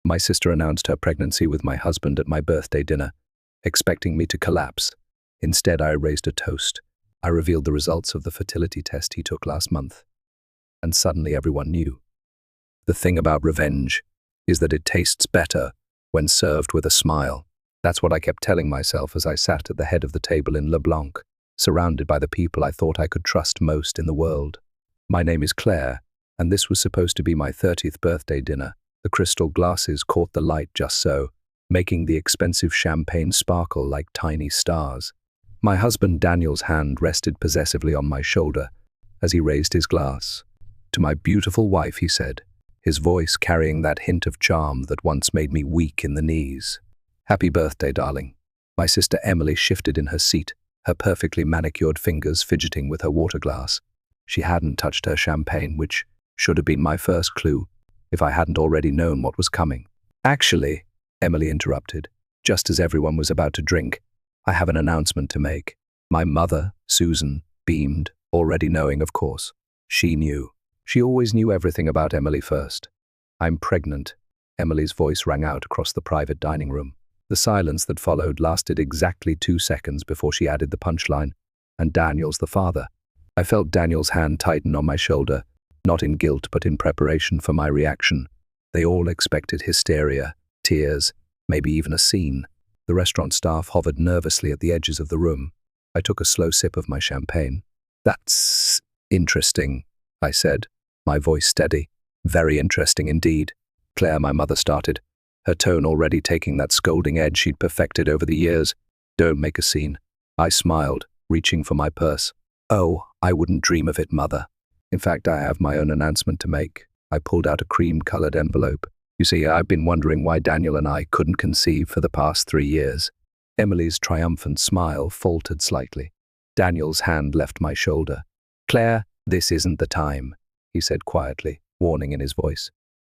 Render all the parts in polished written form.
My sister announced her pregnancy with my husband at my birthday dinner, expecting me to collapse. Instead, I raised a toast. I revealed the results of the fertility test he took last month. And suddenly everyone knew. The thing about revenge is that it tastes better when served with a smile. That's what I kept telling myself as I sat at the head of the table in LeBlanc, surrounded by the people I thought I could trust most in the world. My name is Claire, and this was supposed to be my 30th birthday dinner. The crystal glasses caught the light just so, making the expensive champagne sparkle like tiny stars. My husband Daniel's hand rested possessively on my shoulder as he raised his glass. "To my beautiful wife," he said, his voice carrying that hint of charm that once made me weak in the knees. "Happy birthday, darling." My sister Emily shifted in her seat, her perfectly manicured fingers fidgeting with her water glass. She hadn't touched her champagne, which should have been my first clue, if I hadn't already known what was coming. "Actually," Emily interrupted, just as everyone was about to drink, "I have an announcement to make." My mother, Susan, beamed, already knowing, of course. She knew. She always knew everything about Emily first. "I'm pregnant," Emily's voice rang out across the private dining room. The silence that followed lasted exactly 2 seconds before she added the punchline, "And Daniel's the father." I felt Daniel's hand tighten on my shoulder, not in guilt but in preparation for my reaction. They all expected hysteria, tears, maybe even a scene. The restaurant staff hovered nervously at the edges of the room. I took a slow sip of my champagne. "That's interesting," I said, my voice steady. "Very interesting indeed." "Claire," my mother started, her tone already taking that scolding edge she'd perfected over the years. "Don't make a scene." I smiled, reaching for my purse. "Oh, I wouldn't dream of it, Mother. In fact, I have my own announcement to make." I pulled out a cream-colored envelope. "You see, I've been wondering why Daniel and I couldn't conceive for the past 3 years. Emily's triumphant smile faltered slightly. Daniel's hand left my shoulder. "Claire, this isn't the time," he said quietly, warning in his voice.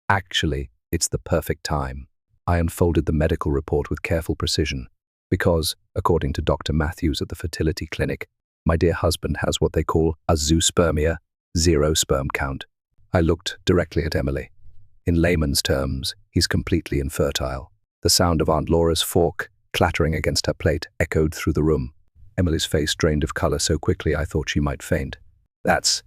"Actually, it's the perfect time." I unfolded the medical report with careful precision, because, according to Dr. Matthews at the fertility clinic, my dear husband has what they call a zoospermia, 0 sperm count. I looked directly at Emily. In layman's terms, he's completely infertile. The sound of Aunt Laura's fork clattering against her plate echoed through the room. Emily's face drained of color so quickly I thought she might faint. That's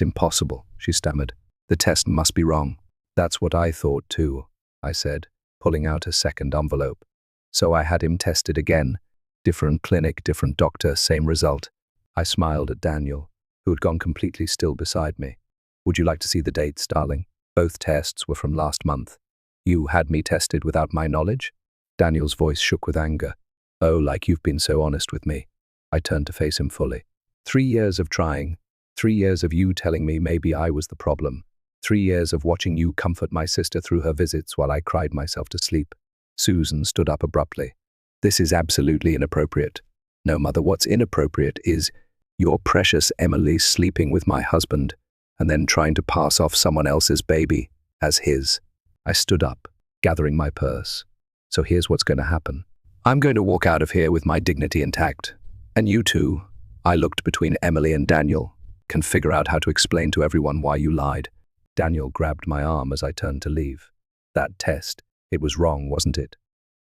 impossible," she stammered. "The test must be wrong." "That's what I thought too," I said, pulling out a second envelope. So I had him tested again. Different clinic, different doctor, same result. I smiled at Daniel, who had gone completely still beside me. "Would you like to see the dates, darling? Both tests were from last month." "You had me tested without my knowledge?" Daniel's voice shook with anger. "Oh, like you've been so honest with me." I turned to face him fully. 3 years of trying. 3 years of you telling me maybe I was the problem. 3 years of watching you comfort my sister through her visits while I cried myself to sleep. Susan stood up abruptly. "This is absolutely inappropriate." "No, Mother, what's inappropriate is your precious Emily sleeping with my husband and then trying to pass off someone else's baby as his." I stood up, gathering my purse. "So here's what's going to happen. I'm going to walk out of here with my dignity intact. And you too." I looked between Emily and Daniel. "Can figure out how to explain to everyone why you lied." Daniel grabbed my arm as I turned to leave. "That test, it was wrong, wasn't it?"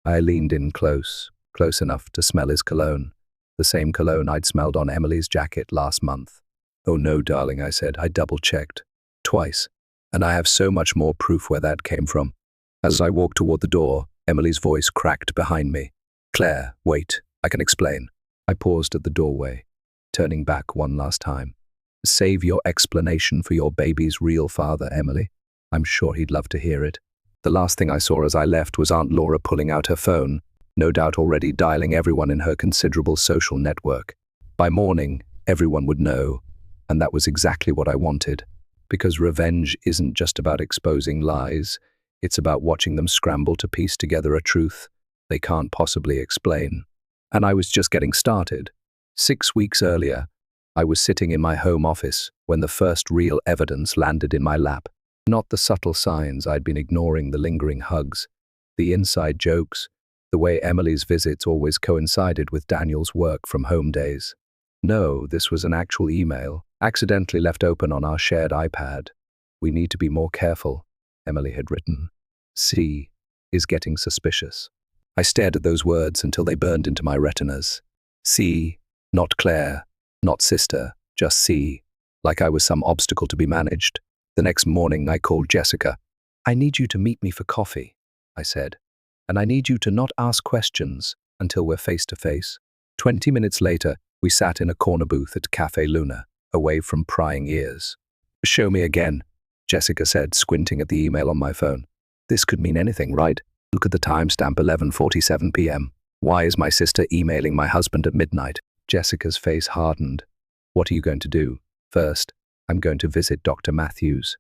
I leaned in close enough to smell his cologne, the same cologne I'd smelled on Emily's jacket last month. "Oh no, darling," I said. "I double-checked. Twice. And I have so much more proof where that came from." As I walked toward the door, Emily's voice cracked behind me. "Claire, wait. I can explain." I paused at the doorway, turning back one last time. "Save your explanation for your baby's real father, Emily. I'm sure he'd love to hear it." The last thing I saw as I left was Aunt Laura pulling out her phone, no doubt already dialing everyone in her considerable social network. By morning, everyone would know, and that was exactly what I wanted, because revenge isn't just about exposing lies, it's about watching them scramble to piece together a truth they can't possibly explain. And I was just getting started. 6 weeks earlier, I was sitting in my home office when the first real evidence landed in my lap. Not the subtle signs I'd been ignoring, the lingering hugs, the inside jokes, the way Emily's visits always coincided with Daniel's work from home days. No, this was an actual email, accidentally left open on our shared iPad. "We need to be more careful," Emily had written. "See, is getting suspicious. I stared at those words until they burned into my retinas. C, not Claire, not sister, just C, like I was some obstacle to be managed. The next morning, I called Jessica. "I need you to meet me for coffee," I said, "and I need you to not ask questions until we're face to face." 20 minutes later, we sat in a corner booth at Cafe Luna, away from prying ears. "Show me again," Jessica said, squinting at the email on my phone. "This could mean anything, right? Look at the timestamp, 11:47 p.m. Why is my sister emailing my husband at midnight?" Jessica's face hardened. "What are you going to do?" "First, I'm going to visit Dr. Matthews."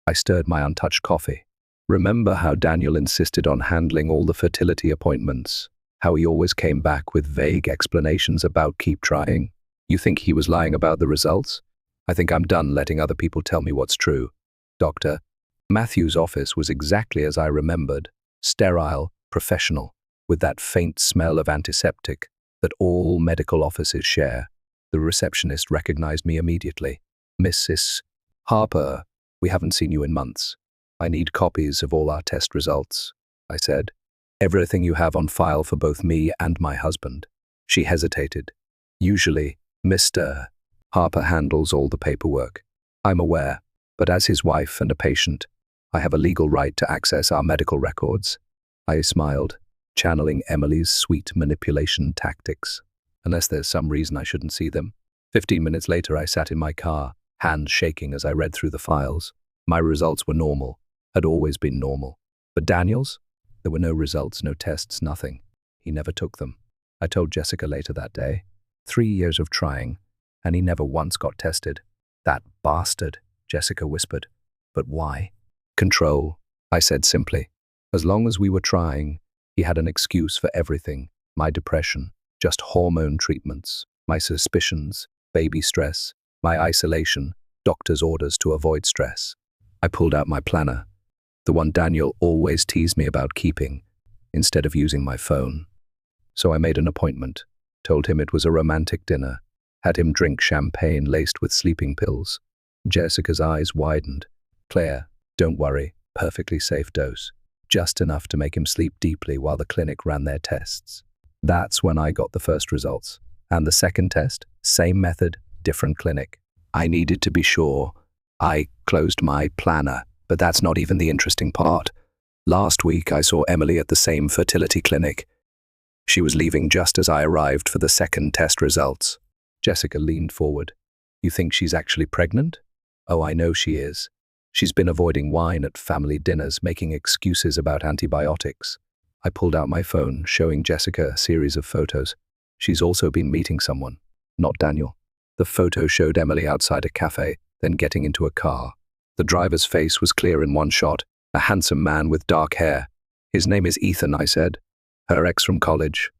I stirred my untouched coffee. "Remember how Daniel insisted on handling all the fertility appointments? How he always came back with vague explanations about keep trying? You think he was lying about the results? I think I'm done letting other people tell me what's true." Dr. Matthews' office was exactly as I remembered, sterile, professional, with that faint smell of antiseptic that all medical offices share. The receptionist recognized me immediately. "Mrs. Harper, we haven't seen you in months. I need copies of all our test results," I said. "Everything you have on file for both me and my husband." She hesitated. "Usually, Mr. Harper handles all the paperwork. I'm aware, but as his wife and a patient, I have a legal right to access our medical records." I smiled, channeling Emily's sweet manipulation tactics. "Unless there's some reason I shouldn't see them." 15 minutes later, I sat in my car, hands shaking as I read through the files. My results were normal, had always been normal. But Daniel's? There were no results, no tests, nothing. He never took them. I told Jessica later that day. 3 years of trying, and he never once got tested. "That bastard," Jessica whispered. "But why?" "Control," I said simply. As long as we were trying, he had an excuse for everything. My depression, just hormone treatments, my suspicions, baby stress, my isolation, doctor's orders to avoid stress. I pulled out my planner, the one Daniel always teased me about keeping, instead of using my phone. So I made an appointment, told him it was a romantic dinner, had him drink champagne laced with sleeping pills. Jessica's eyes widened. "Claire, don't worry, perfectly safe dose. Just enough to make him sleep deeply while the clinic ran their tests." That's when I got the first results. And the second test, same method, different clinic. I needed to be sure. I closed my planner, but that's not even the interesting part. Last week, I saw Emily at the same fertility clinic. She was leaving just as I arrived for the second test results. Jessica leaned forward. "You think she's actually pregnant?" "Oh, I know she is. She's been avoiding wine at family dinners, making excuses about antibiotics." I pulled out my phone, showing Jessica a series of photos. "She's also been meeting someone, not Daniel." The photo showed Emily outside a cafe, then getting into a car. The driver's face was clear in one shot, a handsome man with dark hair. "His name is Ethan," I said. "Her ex from college.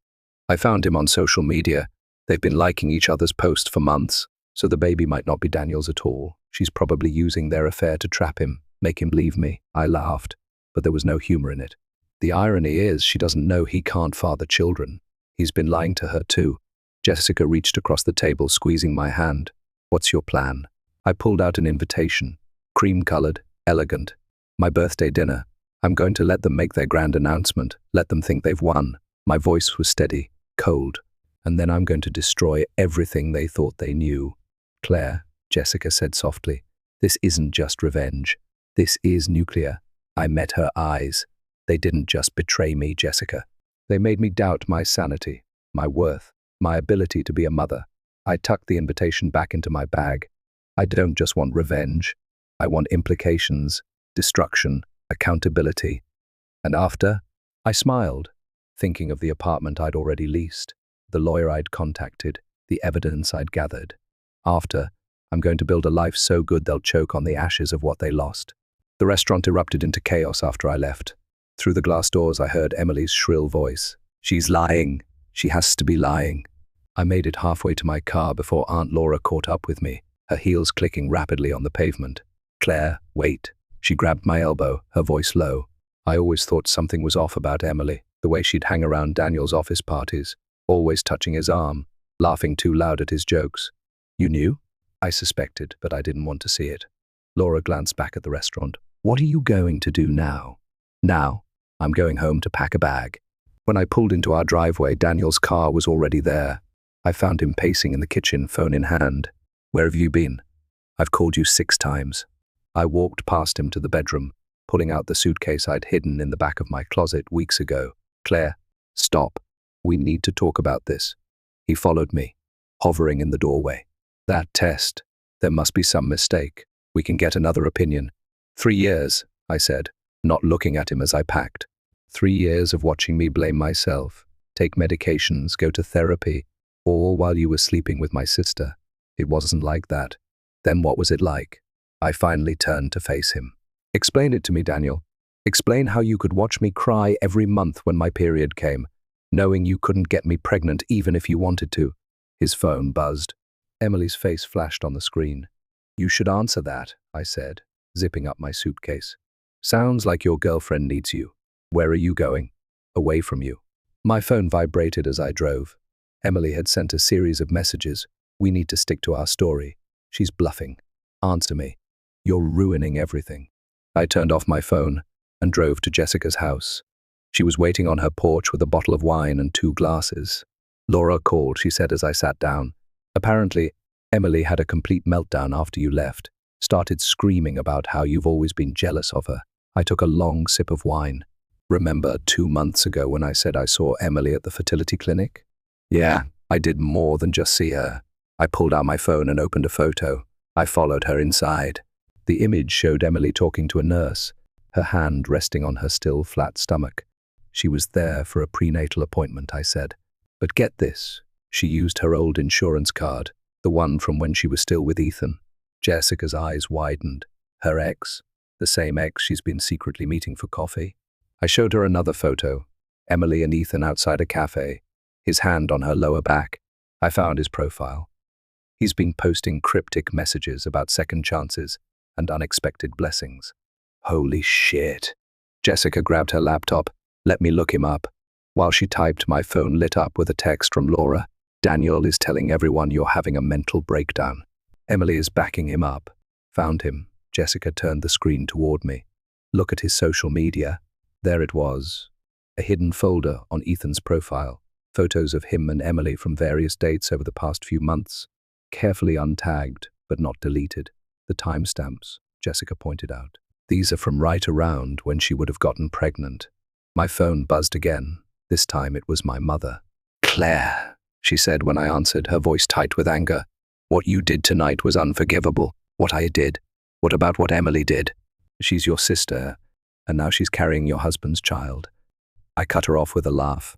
I found him on social media. They've been liking each other's posts for months, so the baby might not be Daniel's at all. She's probably using their affair to trap him, make him leave me." I laughed, but there was no humor in it. "The irony is she doesn't know he can't father children. He's been lying to her too." Jessica reached across the table, squeezing my hand. "What's your plan?" I pulled out an invitation, cream-colored, elegant. "My birthday dinner. I'm going to let them make their grand announcement, let them think they've won." My voice was steady, cold. "And then I'm going to destroy everything they thought they knew." "Claire," Jessica said softly, "this isn't just revenge. This is nuclear." I met her eyes. "They didn't just betray me, Jessica. They made me doubt my sanity, my worth, my ability to be a mother." I tucked the invitation back into my bag. "I don't just want revenge. I want implications, destruction, accountability." And after, I smiled, thinking of the apartment I'd already leased, the lawyer I'd contacted, the evidence I'd gathered. After, I'm going to build a life so good they'll choke on the ashes of what they lost. The restaurant erupted into chaos after I left. Through the glass doors, I heard Emily's shrill voice. "She's lying. She has to be lying." I made it halfway to my car before Aunt Laura caught up with me, her heels clicking rapidly on the pavement. "Claire, wait." She grabbed my elbow, her voice low. I always thought something was off about Emily, the way she'd hang around Daniel's office parties, always touching his arm, laughing too loud at his jokes. "You knew?" I suspected, but I didn't want to see it. Laura glanced back at the restaurant. "What are you going to do now?" "Now?" I'm going home to pack a bag. When I pulled into our driveway, Daniel's car was already there. I found him pacing in the kitchen, phone in hand. Where have you been? I've called you 6 times. I walked past him to the bedroom, pulling out the suitcase I'd hidden in the back of my closet weeks ago. Claire, stop. We need to talk about this. He followed me, hovering in the doorway. That test. There must be some mistake. We can get another opinion. 3 years, I said, not looking at him as I packed. 3 years of watching me blame myself, take medications, go to therapy, all while you were sleeping with my sister. It wasn't like that. Then what was it like? I finally turned to face him. Explain it to me, Daniel. Explain how you could watch me cry every month when my period came, knowing you couldn't get me pregnant even if you wanted to. His phone buzzed. Emily's face flashed on the screen. You should answer that, I said, zipping up my suitcase. Sounds like your girlfriend needs you. Where are you going? Away from you. My phone vibrated as I drove. Emily had sent a series of messages. We need to stick to our story. She's bluffing. Answer me. You're ruining everything. I turned off my phone and drove to Jessica's house. She was waiting on her porch with a bottle of wine and 2 glasses. Laura called, she said as I sat down. Apparently, Emily had a complete meltdown after you left, started screaming about how you've always been jealous of her. I took a long sip of wine. Remember 2 months ago when I said I saw Emily at the fertility clinic? Yeah, I did more than just see her. I pulled out my phone and opened a photo. I followed her inside. The image showed Emily talking to a nurse, her hand resting on her still flat stomach. She was there for a prenatal appointment, I said. But get this, she used her old insurance card, the one from when she was still with Ethan. Jessica's eyes widened. Her ex, the same ex she's been secretly meeting for coffee. I showed her another photo, Emily and Ethan outside a cafe, his hand on her lower back. I found his profile. He's been posting cryptic messages about second chances and unexpected blessings. Holy shit. Jessica grabbed her laptop. Let me look him up. While she typed, my phone lit up with a text from Laura. Daniel is telling everyone you're having a mental breakdown. Emily is backing him up. Found him. Jessica turned the screen toward me. Look at his social media. There it was. A hidden folder on Ethan's profile. Photos of him and Emily from various dates over the past few months. Carefully untagged, but not deleted. The timestamps, Jessica pointed out. These are from right around when she would have gotten pregnant. My phone buzzed again. This time it was my mother. Claire, she said when I answered, her voice tight with anger. What you did tonight was unforgivable. What I did. What about what Emily did? She's your sister, and now she's carrying your husband's child. I cut her off with a laugh.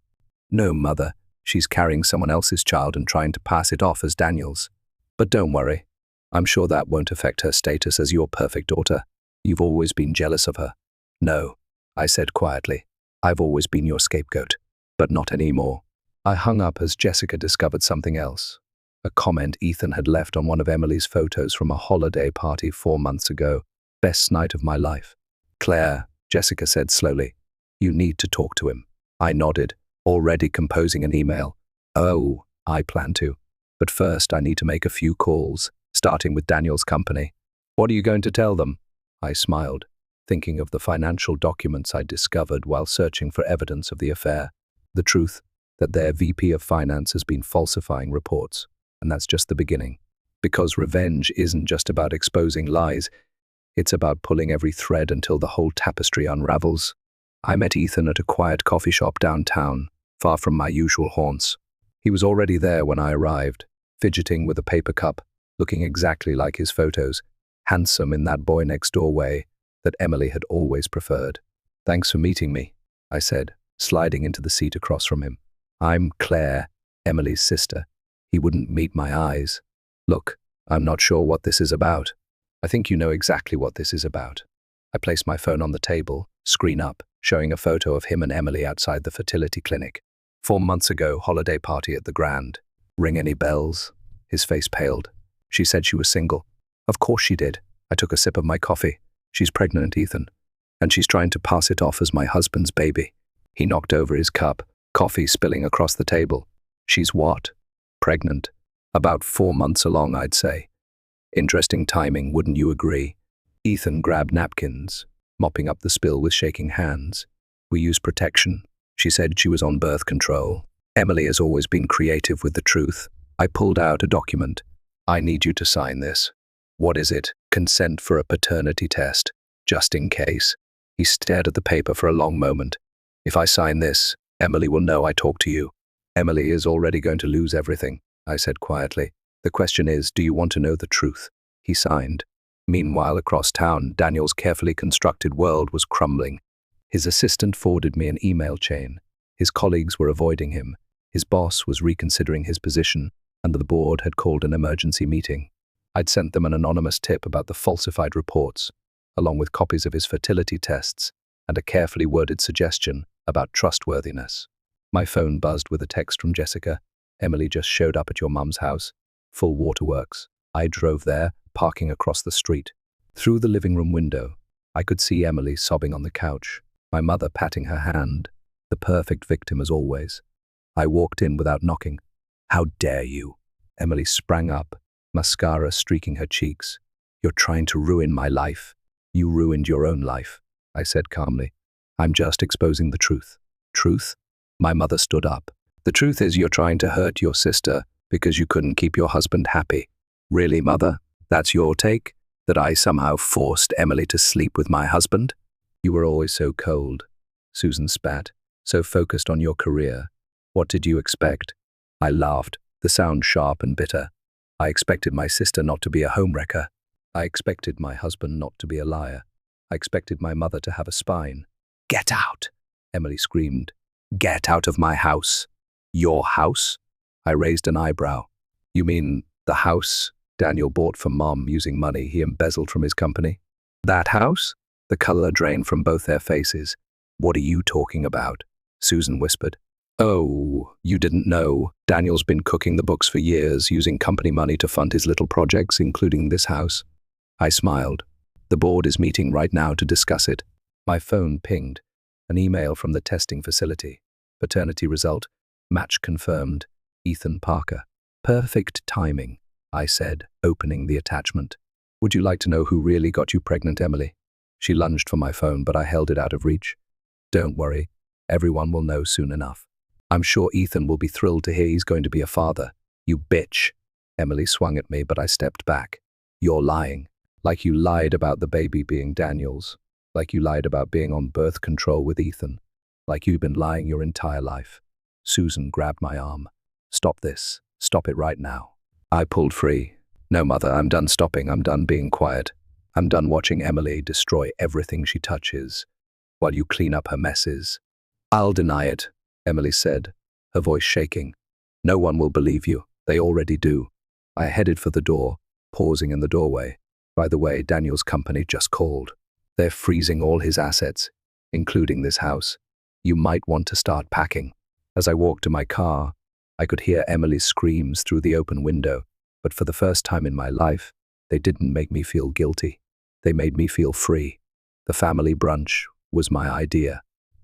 No, mother, she's carrying someone else's child and trying to pass it off as Daniel's. But don't worry. I'm sure that won't affect her status as your perfect daughter. You've always been jealous of her. No, I said quietly. I've always been your scapegoat, but not anymore. I hung up as Jessica discovered something else. A comment Ethan had left on one of Emily's photos from a holiday party 4 months ago. Best night of my life. Claire, Jessica said slowly, you need to talk to him. I nodded, already composing an email. Oh, I plan to. But first I need to make a few calls, starting with Daniel's company. What are you going to tell them? I smiled, thinking of the financial documents I'd discovered while searching for evidence of the affair. The truth, that their VP of Finance has been falsifying reports. And that's just the beginning. Because revenge isn't just about exposing lies, it's about pulling every thread until the whole tapestry unravels. I met Ethan at a quiet coffee shop downtown, far from my usual haunts. He was already there when I arrived, fidgeting with a paper cup, looking exactly like his photos, handsome in that boy next door way that Emily had always preferred. Thanks for meeting me, I said, sliding into the seat across from him. I'm Claire, Emily's sister. He wouldn't meet my eyes. Look, I'm not sure what this is about. I think you know exactly what this is about. I placed my phone on the table, screen up, showing a photo of him and Emily outside the fertility clinic. 4 months ago, holiday party at the Grand. Ring any bells? His face paled. She said she was single. Of course she did. I took a sip of my coffee. She's pregnant, Ethan. And she's trying to pass it off as my husband's baby. He knocked over his cup, coffee spilling across the table. She's what? Pregnant. About 4 months along, I'd say. Interesting timing, wouldn't you agree? Ethan grabbed napkins, mopping up the spill with shaking hands. We use protection. She said she was on birth control. Emily has always been creative with the truth. I pulled out a document. I need you to sign this. What is it? Consent for a paternity test. Just in case. He stared at the paper for a long moment. If I sign this, Emily will know I talked to you. Emily is already going to lose everything, I said quietly. The question is, do you want to know the truth? He signed. Meanwhile, across town, Daniel's carefully constructed world was crumbling. His assistant forwarded me an email chain. His colleagues were avoiding him. His boss was reconsidering his position, and the board had called an emergency meeting. I'd sent them an anonymous tip about the falsified reports, along with copies of his fertility tests and a carefully worded suggestion about trustworthiness. My phone buzzed with a text from Jessica. Emily just showed up at your mum's house. Full waterworks. I drove there, parking across the street. Through the living room window, I could see Emily sobbing on the couch, my mother patting her hand, the perfect victim as always. I walked in without knocking. How dare you? Emily sprang up, mascara streaking her cheeks. You're trying to ruin my life. You ruined your own life, I said calmly. I'm just exposing the truth. Truth? My mother stood up. The truth is you're trying to hurt your sister because you couldn't keep your husband happy. Really, Mother? That's your take? That I somehow forced Emily to sleep with my husband? You were always so cold, Susan spat, so focused on your career. What did you expect? I laughed, the sound sharp and bitter. I expected my sister not to be a homewrecker. I expected my husband not to be a liar. I expected my mother to have a spine. Get out, Emily screamed. Get out of my house. Your house? I raised an eyebrow. You mean the house Daniel bought for Mom using money he embezzled from his company? That house? The color drained from both their faces. What are you talking about? Susan whispered. Oh, you didn't know. Daniel's been cooking the books for years, using company money to fund his little projects, including this house. I smiled. The board is meeting right now to discuss it. My phone pinged. An email from the testing facility. Paternity result. Match confirmed. Ethan Parker. Perfect timing, I said, opening the attachment. Would you like to know who really got you pregnant, Emily? She lunged for my phone, but I held it out of reach. Don't worry. Everyone will know soon enough. I'm sure Ethan will be thrilled to hear he's going to be a father. You bitch. Emily swung at me, but I stepped back. You're lying. Like you lied about the baby being Daniel's. Like you lied about being on birth control with Ethan. Like you've been lying your entire life. Susan grabbed my arm. Stop this. Stop it right now. I pulled free. No, Mother, I'm done stopping. I'm done being quiet. I'm done watching Emily destroy everything she touches while you clean up her messes. I'll deny it, Emily said, her voice shaking. No one will believe you. They already do. I headed for the door, pausing in the doorway. By the way, Daniel's company just called. They're freezing all his assets, including this house. You might want to start packing. As I walked to my car, I could hear Emily's screams through the open window, but for the first time in my life, they didn't make me feel guilty. They made me feel free. The family brunch was my idea.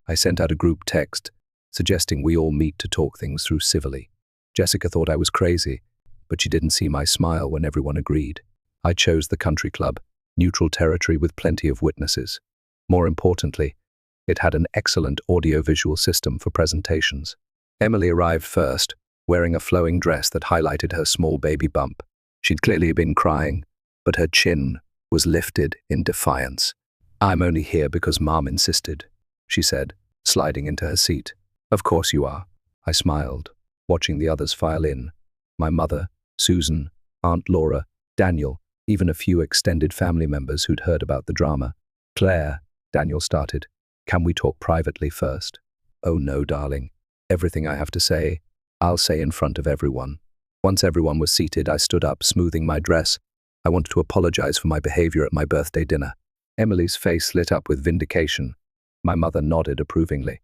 I sent out a group text, suggesting we all meet to talk things through civilly. Jessica thought I was crazy, but she didn't see my smile when everyone agreed. I chose the country club, neutral territory with plenty of witnesses. More importantly, it had an excellent audio-visual system for presentations. Emily arrived first, wearing a flowing dress that highlighted her small baby bump. She'd clearly been crying, but her chin was lifted in defiance. I'm only here because Mom insisted, she said, sliding into her seat. Of course you are. I smiled, watching the others file in. My mother, Susan, Aunt Laura, Daniel, even a few extended family members who'd heard about the drama. Claire, Daniel started. Can we talk privately first? Oh no, darling. Everything I have to say, I'll say in front of everyone. Once everyone was seated, I stood up, smoothing my dress. I wanted to apologize for my behavior at my birthday dinner. Emily's face lit up with vindication. My mother nodded approvingly.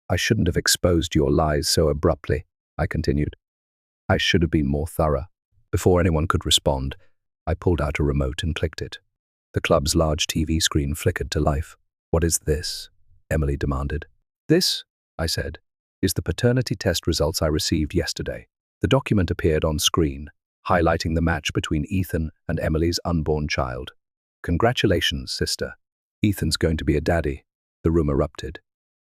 I shouldn't have exposed your lies so abruptly, I continued. I should have been more thorough. Before anyone could respond, I pulled out a remote and clicked it. The club's large TV screen flickered to life. What is this? Emily demanded. This, I said, is the paternity test results I received yesterday. The document appeared on screen, highlighting the match between Ethan and Emily's unborn child. Congratulations, sister. Ethan's going to be a daddy, the room erupted.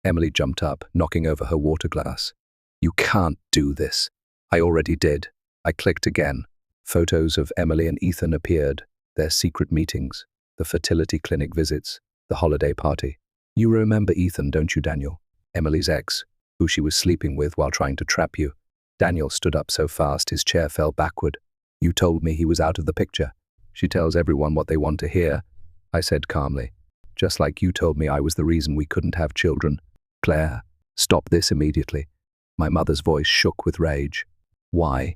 Emily jumped up, knocking over her water glass. You can't do this. I already did. I clicked again. Photos of Emily and Ethan appeared, their secret meetings, the fertility clinic visits, the holiday party. You remember Ethan, don't you, Daniel? Emily's ex, who she was sleeping with while trying to trap you. Daniel stood up so fast his chair fell backward. You told me he was out of the picture. She tells everyone what they want to hear, I said calmly. Just like you told me I was the reason we couldn't have children. Claire, stop this immediately. My mother's voice shook with rage. Why?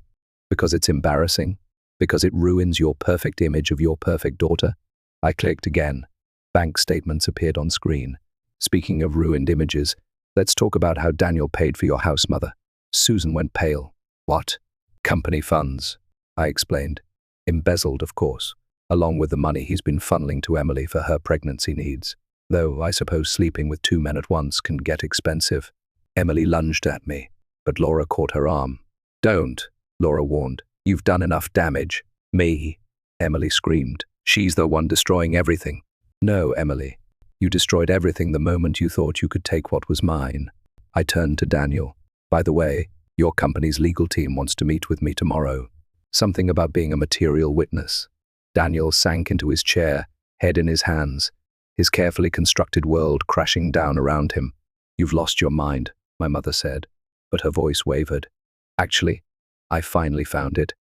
Because it's embarrassing? Because it ruins your perfect image of your perfect daughter? I clicked again. Bank statements appeared on screen. Speaking of ruined images, let's talk about how Daniel paid for your house, mother. Susan went pale. What? Company funds, I explained. Embezzled, of course, along with the money he's been funneling to Emily for her pregnancy needs. Though I suppose sleeping with two men at once can get expensive. Emily lunged at me, but Laura caught her arm. Don't, Laura warned. You've done enough damage. Me, Emily screamed. She's the one destroying everything. No, Emily. You destroyed everything the moment you thought you could take what was mine. I turned to Daniel. By the way, your company's legal team wants to meet with me tomorrow. Something about being a material witness. Daniel sank into his chair, head in his hands, his carefully constructed world crashing down around him. You've lost your mind, my mother said, but her voice wavered. Actually, I finally found it.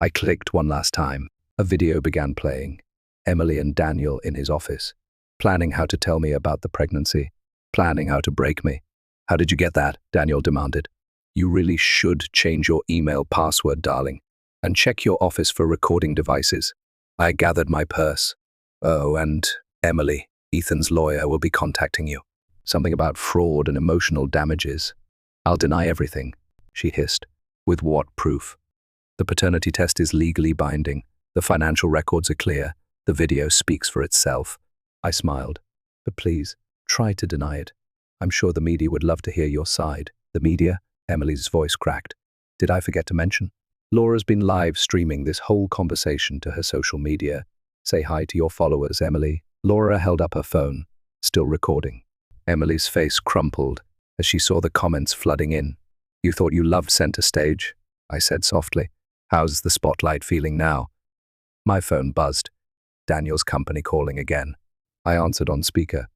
I clicked one last time. A video began playing. Emily and Daniel in his office, planning how to tell me about the pregnancy, planning how to break me. How did you get that? Daniel demanded. You really should change your email password, darling, and check your office for recording devices. I gathered my purse. Oh, and Emily, Ethan's lawyer, will be contacting you. Something about fraud and emotional damages. I'll deny everything, she hissed. With what proof? The paternity test is legally binding. The financial records are clear. The video speaks for itself. I smiled. But please, try to deny it. I'm sure the media would love to hear your side. The media? Emily's voice cracked. Did I forget to mention? Laura's been live streaming this whole conversation to her social media. Say hi to your followers, Emily. Laura held up her phone, still recording. Emily's face crumpled as she saw the comments flooding in. You thought you loved center stage, I said softly. How's the spotlight feeling now? My phone buzzed. Daniel's company calling again. I answered on speaker.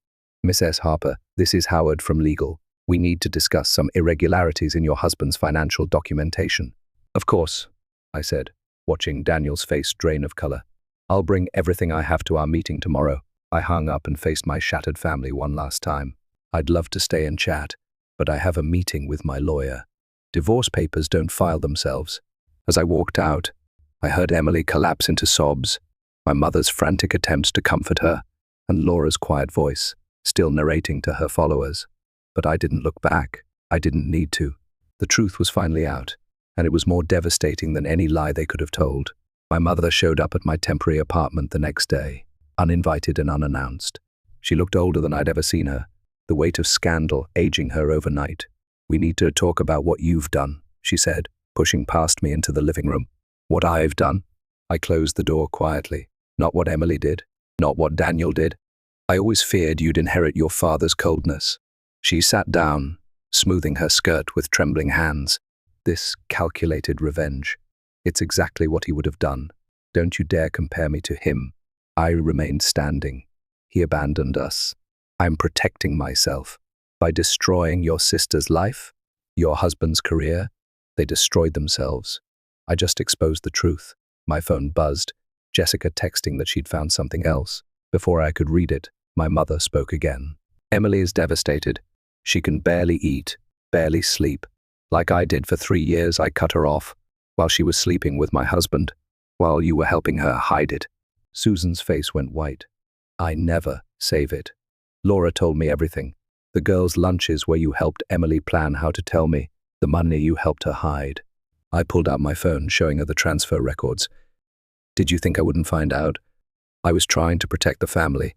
Miss S. Harper, this is Howard from legal. We need to discuss some irregularities in your husband's financial documentation. Of course, I said, watching Daniel's face drain of color. I'll bring everything I have to our meeting tomorrow. I hung up and faced my shattered family one last time. I'd love to stay and chat, but I have a meeting with my lawyer. Divorce papers don't file themselves. As I walked out, I heard Emily collapse into sobs, my mother's frantic attempts to comfort her, and Laura's quiet voice, still narrating to her followers. But I didn't look back. I didn't need to. The truth was finally out, and it was more devastating than any lie they could have told. My mother showed up at my temporary apartment the next day, uninvited and unannounced. She looked older than I'd ever seen her, the weight of scandal aging her overnight. We need to talk about what you've done, she said, pushing past me into the living room. What I've done? I closed the door quietly. Not what Emily did, not what Daniel did. I always feared you'd inherit your father's coldness. She sat down, smoothing her skirt with trembling hands. This calculated revenge. It's exactly what he would have done. Don't you dare compare me to him. I remained standing. He abandoned us. I'm protecting myself. By destroying your sister's life, your husband's career, they destroyed themselves. I just exposed the truth. My phone buzzed, Jessica texting that she'd found something else. Before I could read it, my mother spoke again. Emily is devastated. She can barely eat, barely sleep. Like I did for 3 years, I cut her off while she was sleeping with my husband, while you were helping her hide it. Susan's face went white. I never save it. Laura told me everything. The girls' lunches where you helped Emily plan how to tell me, the money you helped her hide. I pulled out my phone, showing her the transfer records. Did you think I wouldn't find out? I was trying to protect the family.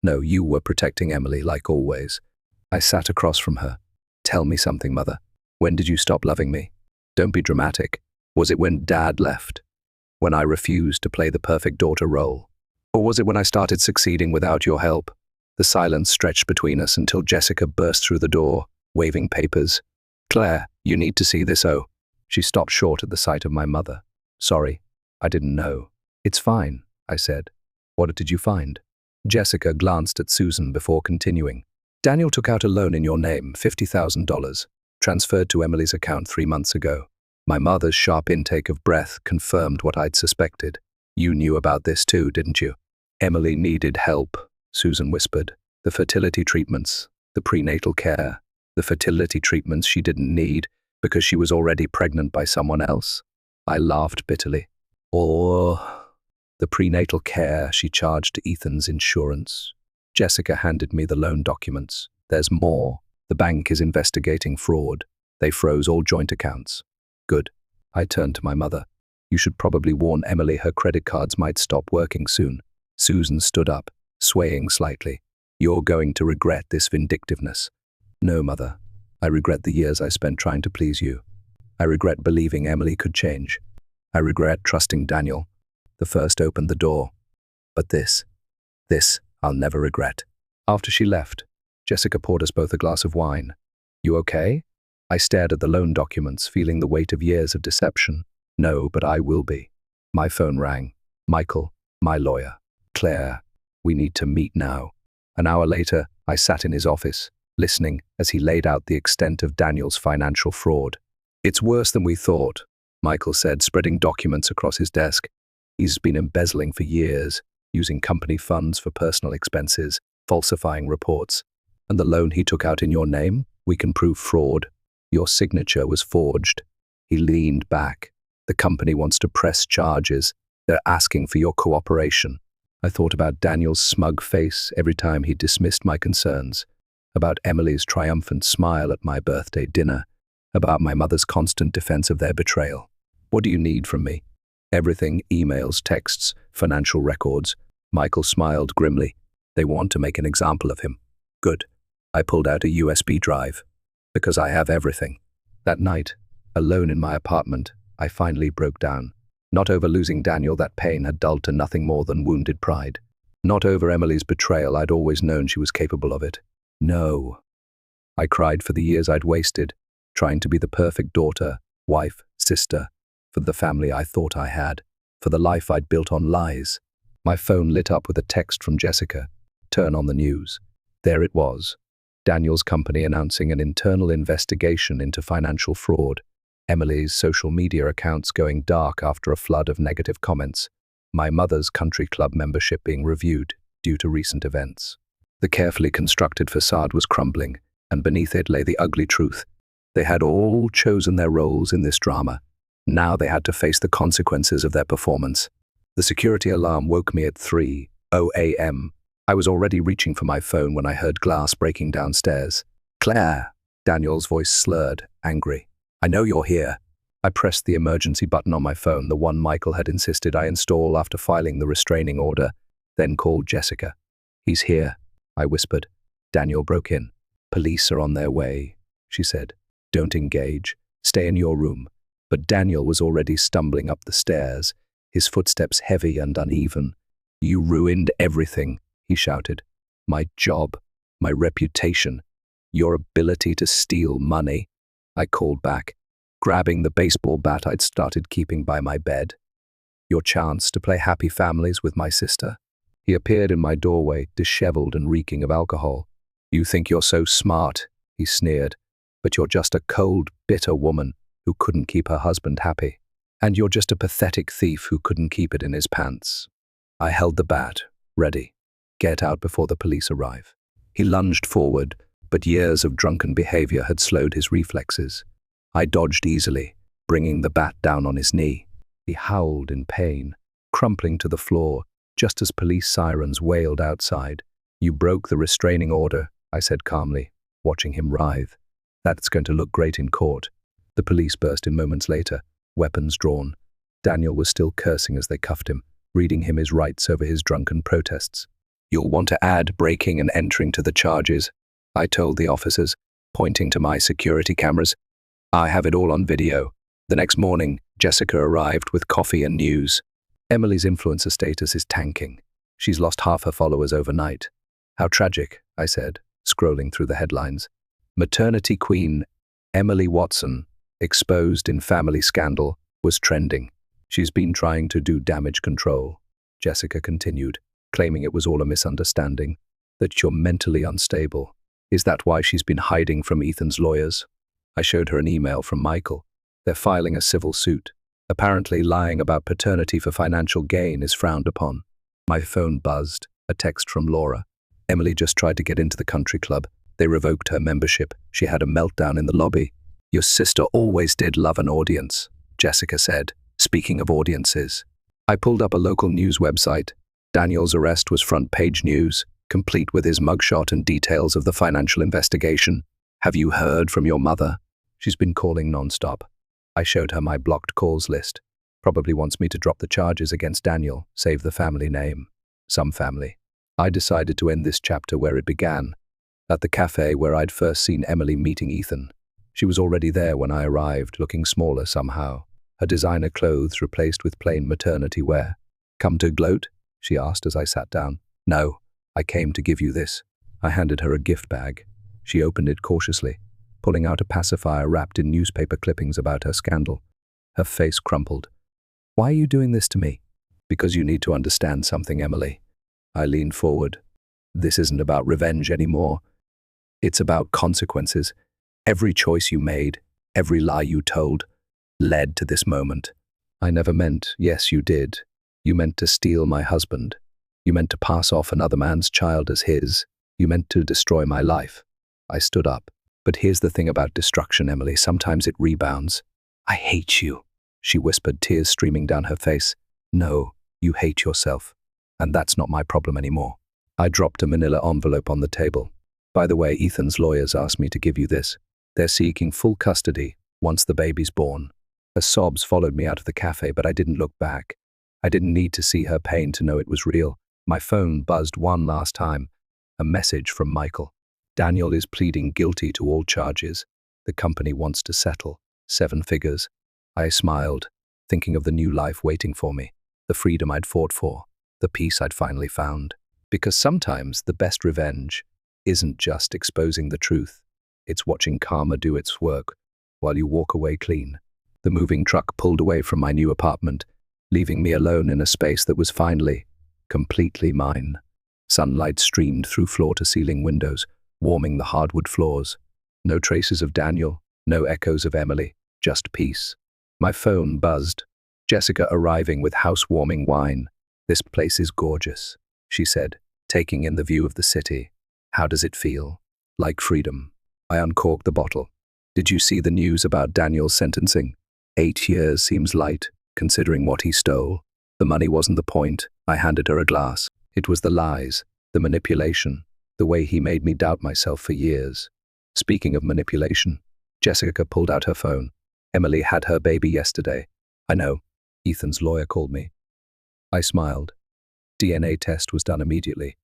No, you were protecting Emily, like always. I sat across from her. Tell me something, Mother. When did you stop loving me? Don't be dramatic. Was it when Dad left? When I refused to play the perfect daughter role? Or was it when I started succeeding without your help? The silence stretched between us until Jessica burst through the door, waving papers. "Claire, you need to see this, oh." She stopped short at the sight of my mother. "Sorry, I didn't know." "It's fine," I said. "What did you find?" Jessica glanced at Susan before continuing. "Daniel took out a loan in your name, $50,000, transferred to Emily's account 3 months ago." My mother's sharp intake of breath confirmed what I'd suspected. "You knew about this too, didn't you?" "Emily needed help," Susan whispered. "The fertility treatments, the prenatal care, the fertility treatments she didn't need because she was already pregnant by someone else." I laughed bitterly. "Or the prenatal care she charged to Ethan's insurance." Jessica handed me the loan documents. "There's more. The bank is investigating fraud. They froze all joint accounts." "Good." I turned to my mother. "You should probably warn Emily her credit cards might stop working soon." Susan stood up, swaying slightly. "You're going to regret this vindictiveness." "No, Mother. I regret the years I spent trying to please you. I regret believing Emily could change. I regret trusting Daniel. The first opened the door. But this I'll never regret." After she left, Jessica poured us both a glass of wine. "You okay?" I stared at the loan documents, feeling the weight of years of deception. "No, but I will be." My phone rang. "Michael, my lawyer. Claire, we need to meet now." An hour later, I sat in his office, listening as he laid out the extent of Daniel's financial fraud. "It's worse than we thought," Michael said, spreading documents across his desk. "He's been embezzling for years, using company funds for personal expenses, falsifying reports. And the loan he took out in your name? We can prove fraud. Your signature was forged." He leaned back. "The company wants to press charges. They're asking for your cooperation." I thought about Daniel's smug face every time he dismissed my concerns, about Emily's triumphant smile at my birthday dinner, about my mother's constant defense of their betrayal. "What do you need from me?" "Everything, emails, texts, financial records." Michael smiled grimly. "They want to make an example of him." "Good." I pulled out a USB drive. "Because I have everything." That night, alone in my apartment, I finally broke down. Not over losing Daniel, that pain had dulled to nothing more than wounded pride. Not over Emily's betrayal, I'd always known she was capable of it. No. I cried for the years I'd wasted, trying to be the perfect daughter, wife, sister, for the family I thought I had, for the life I'd built on lies. My phone lit up with a text from Jessica. "Turn on the news." There it was. Daniel's company announcing an internal investigation into financial fraud. Emily's social media accounts going dark after a flood of negative comments. My mother's country club membership being reviewed due to recent events. The carefully constructed facade was crumbling, and beneath it lay the ugly truth. They had all chosen their roles in this drama. Now they had to face the consequences of their performance. The security alarm woke me at 3:00 a.m. I was already reaching for my phone when I heard glass breaking downstairs. "Claire!" Daniel's voice slurred, angry. "I know you're here." I pressed the emergency button on my phone, the one Michael had insisted I install after filing the restraining order, then called Jessica. "He's here," I whispered. Daniel broke in. "Police are on their way," she said. "Don't engage. Stay in your room." But Daniel was already stumbling up the stairs, his footsteps heavy and uneven. "You ruined everything," he shouted. "My job, my reputation, your ability to steal money." I called back, grabbing the baseball bat I'd started keeping by my bed. "Your chance to play happy families with my sister." He appeared in my doorway, disheveled and reeking of alcohol. "You think you're so smart," he sneered, "but you're just a cold, bitter woman who couldn't keep her husband happy. And you're just a pathetic thief who couldn't keep it in his pants." I held the bat, ready. "Get out before the police arrive." He lunged forward, but years of drunken behavior had slowed his reflexes. I dodged easily, bringing the bat down on his knee. He howled in pain, crumpling to the floor, just as police sirens wailed outside. "You broke the restraining order," I said calmly, watching him writhe. "That's going to look great in court." The police burst in moments later, weapons drawn. Daniel was still cursing as they cuffed him, reading him his rights over his drunken protests. "You'll want to add breaking and entering to the charges," I told the officers, pointing to my security cameras. "I have it all on video." The next morning, Jessica arrived with coffee and news. "Emily's influencer status is tanking. She's lost half her followers overnight." How tragic, I said, scrolling through the headlines. Maternity queen Emily Watson, exposed in family scandal, was trending. She's been trying to do damage control, Jessica continued, claiming it was all a misunderstanding, that you're mentally unstable. Is that why she's been hiding from Ethan's lawyers? I showed her an email from Michael. They're filing a civil suit. Apparently, lying about paternity for financial gain is frowned upon. My phone buzzed, a text from Laura. Emily just tried to get into the country club. They revoked her membership. She had a meltdown in the lobby. Your sister always did love an audience, Jessica said. Speaking of audiences, I pulled up a local news website. Daniel's arrest was front-page news, complete with his mugshot and details of the financial investigation. Have you heard from your mother? She's been calling non-stop. I showed her my blocked calls list. Probably wants me to drop the charges against Daniel, save the family name. Some family. I decided to end this chapter where it began, at the cafe where I'd first seen Emily meeting Ethan. She was already there when I arrived, looking smaller somehow, her designer clothes replaced with plain maternity wear. Come to gloat? She asked as I sat down. No, I came to give you this. I handed her a gift bag. She opened it cautiously, pulling out a pacifier wrapped in newspaper clippings about her scandal. Her face crumpled. Why are you doing this to me? Because you need to understand something, Emily. I leaned forward. This isn't about revenge anymore. It's about consequences. Every choice you made, every lie you told, led to this moment. I never meant, yes, you did. You meant to steal my husband. You meant to pass off another man's child as his. You meant to destroy my life. I stood up. But here's the thing about destruction, Emily. Sometimes it rebounds. I hate you, she whispered, tears streaming down her face. No, you hate yourself. And that's not my problem anymore. I dropped a manila envelope on the table. By the way, Ethan's lawyers asked me to give you this. They're seeking full custody once the baby's born. Her sobs followed me out of the cafe, but I didn't look back. I didn't need to see her pain to know it was real. My phone buzzed one last time. A message from Michael. Daniel is pleading guilty to all charges. The company wants to settle. 7 figures. I smiled, thinking of the new life waiting for me, the freedom I'd fought for, the peace I'd finally found. Because sometimes the best revenge isn't just exposing the truth. It's watching karma do its work while you walk away clean. The moving truck pulled away from my new apartment, leaving me alone in a space that was finally, completely mine. Sunlight streamed through floor-to-ceiling windows, warming the hardwood floors. No traces of Daniel, no echoes of Emily, just peace. My phone buzzed. Jessica arriving with house-warming wine. This place is gorgeous, she said, taking in the view of the city. How does it feel? Like freedom. I uncorked the bottle. Did you see the news about Daniel's sentencing? 8 years seems light, considering what he stole. The money wasn't the point. I handed her a glass. It was the lies, the manipulation, the way he made me doubt myself for years. Speaking of manipulation, Jessica pulled out her phone. Emily had her baby yesterday. I know. Ethan's lawyer called me. I smiled. DNA test was done immediately.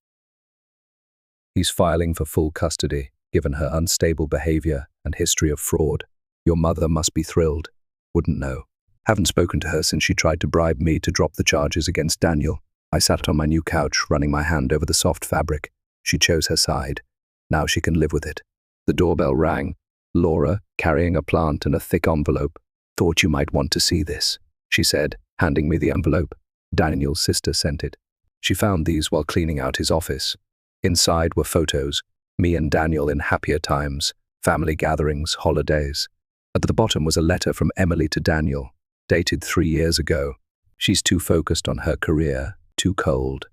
He's filing for full custody, given her unstable behavior and history of fraud. Your mother must be thrilled. Wouldn't know. Haven't spoken to her since she tried to bribe me to drop the charges against Daniel. I sat on my new couch, running my hand over the soft fabric. She chose her side. Now she can live with it. The doorbell rang. Laura, carrying a plant and a thick envelope. Thought you might want to see this, she said, handing me the envelope. Daniel's sister sent it. She found these while cleaning out his office. Inside were photos, me and Daniel in happier times, family gatherings, holidays. At the bottom was a letter from Emily to Daniel, dated 3 years ago. She's too focused on her career, too cold.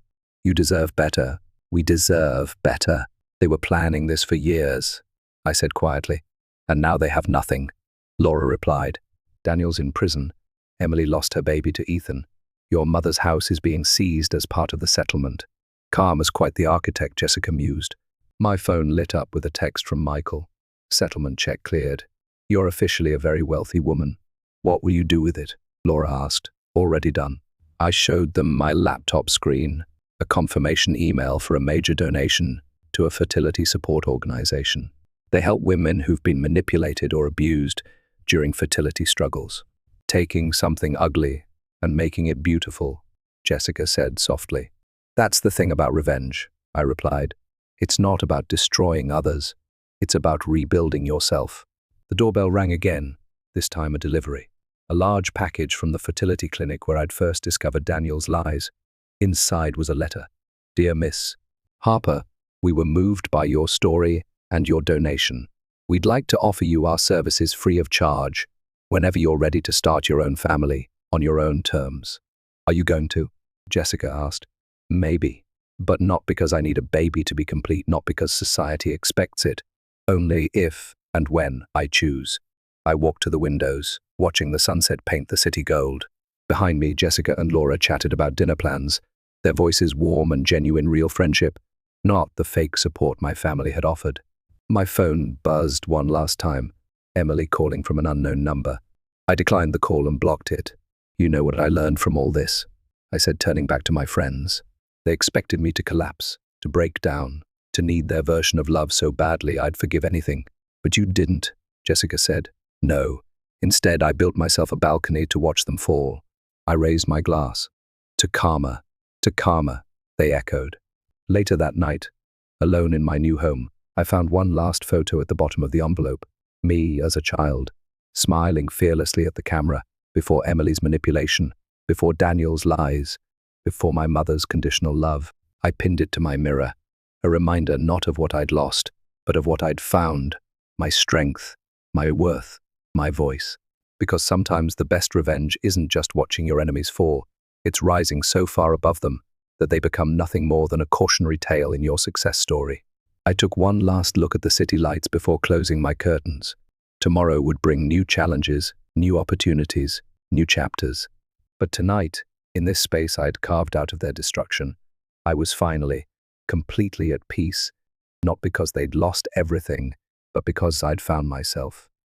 You deserve better. We deserve better. They were planning this for years, I said quietly. And now they have nothing. Laura replied. Daniel's in prison. Emily lost her baby to Ethan. Your mother's house is being seized as part of the settlement. Karma's quite the architect, Jessica mused. My phone lit up with a text from Michael. Settlement check cleared. You're officially a very wealthy woman. What will you do with it? Laura asked. Already done. I showed them my laptop screen, a confirmation email for a major donation to a fertility support organization. They help women who've been manipulated or abused during fertility struggles. Taking something ugly and making it beautiful, Jessica said softly. That's the thing about revenge, I replied. It's not about destroying others. It's about rebuilding yourself. The doorbell rang again, this time a delivery. A large package from the fertility clinic where I'd first discovered Daniel's lies. Inside was a letter. Dear Miss Harper, we were moved by your story and your donation. We'd like to offer you our services free of charge whenever you're ready to start your own family on your own terms. Are you going to? Jessica asked. Maybe, but not because I need a baby to be complete, not because society expects it. Only if and when I choose. I walked to the windows, watching the sunset paint the city gold. Behind me, Jessica and Laura chatted about dinner plans, their voices warm and genuine, real friendship, not the fake support my family had offered. My phone buzzed one last time, Emily calling from an unknown number. I declined the call and blocked it. You know what I learned from all this? I said, turning back to my friends. They expected me to collapse, to break down, to need their version of love so badly I'd forgive anything. But you didn't, Jessica said. No. Instead, I built myself a balcony to watch them fall. I raised my glass. To karma, they echoed. Later that night, alone in my new home, I found one last photo at the bottom of the envelope. Me as a child, smiling fearlessly at the camera, before Emily's manipulation, before Daniel's lies, before my mother's conditional love. I pinned it to my mirror, a reminder not of what I'd lost, but of what I'd found, my strength, my worth, my voice. Because sometimes the best revenge isn't just watching your enemies fall, it's rising so far above them that they become nothing more than a cautionary tale in your success story. I took one last look at the city lights before closing my curtains. Tomorrow would bring new challenges, new opportunities, new chapters. But tonight, in this space I'd carved out of their destruction, I was finally, completely at peace, not because they'd lost everything, but because I'd found myself.